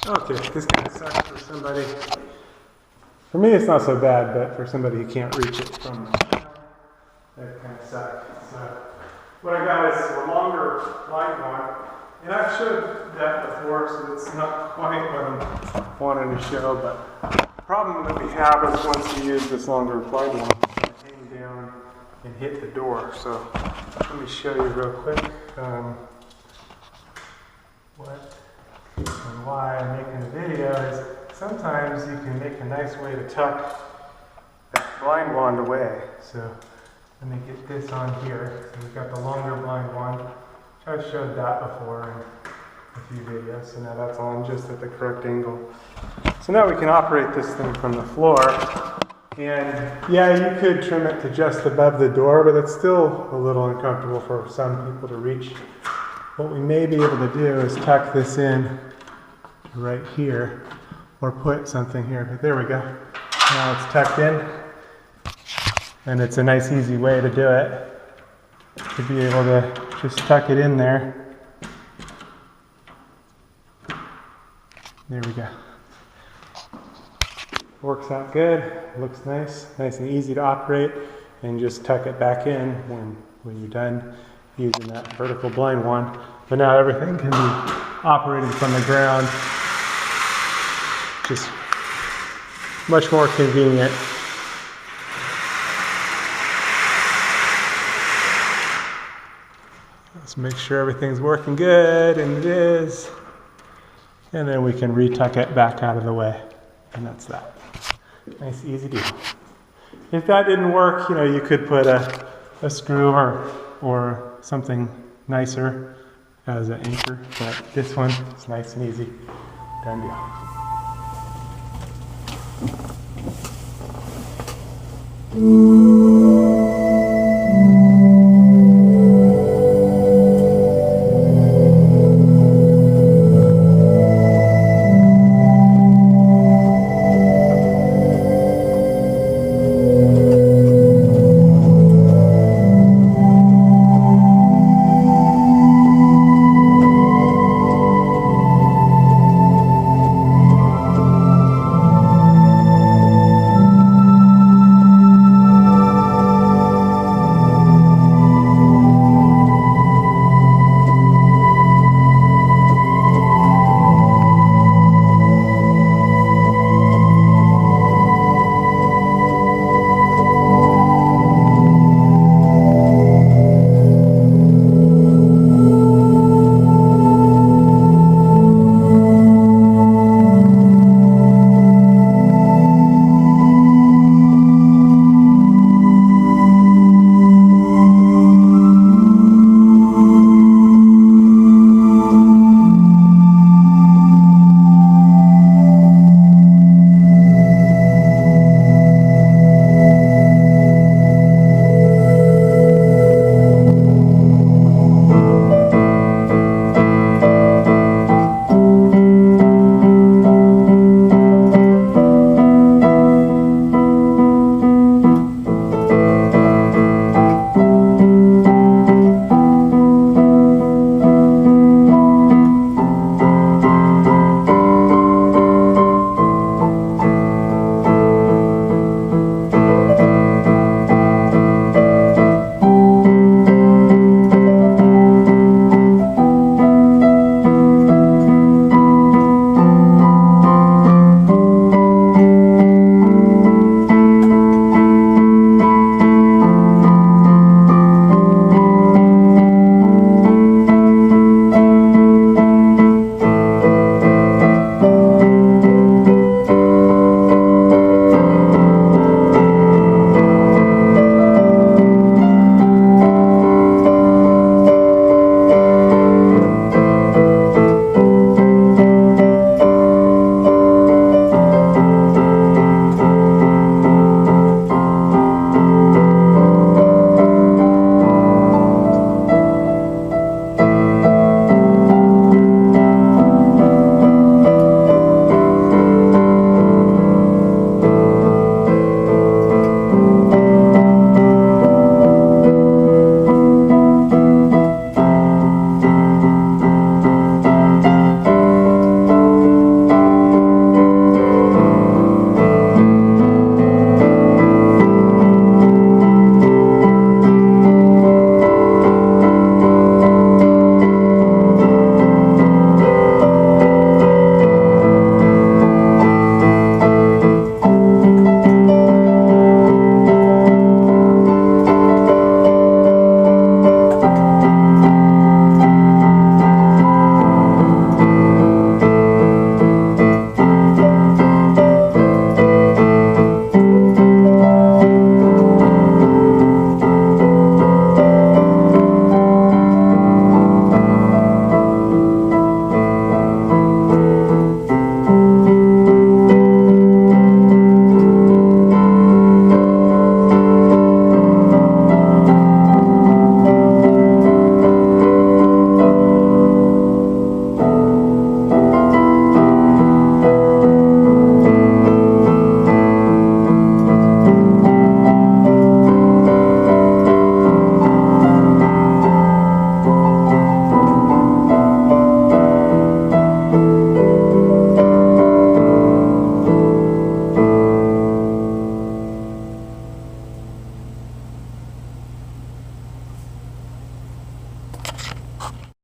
Okay, this kind of sucks for somebody. For me, it's not so bad, but for somebody who can't reach it from that kind of sucks. So what I got is a longer light one, and I've showed that before, so it's not quite what I'm wanting to show. But the problem that we have is once you use this longer light one, it's hang down and hit the door. So let me show you real quick what and why I'm making the video is sometimes you can make a nice way to tuck that blind wand away. So let me get this on here. So we've got the longer blind wand. I've showed that before in a few videos. So now that's on just at the correct angle. So now we can operate this thing from the floor. And yeah, you could trim it to just above the door, but it's still a little uncomfortable for some people to reach. What we may be able to do is tuck this in right here, or put something here. But there we go. Now it's tucked in, and it's a nice easy way to do it, to be able to just tuck it in there. There we go. Works out good, looks nice and easy to operate, and just tuck it back in when you're done using that vertical blind wand. But now everything can be operated from the ground. Just much more convenient. Let's make sure everything's working good, and it is. And then we can retuck it back out of the way. And that's that. Nice, easy deal. If that didn't work, you could put a screw or something nicer as an anchor. But this one is nice and easy. Done deal.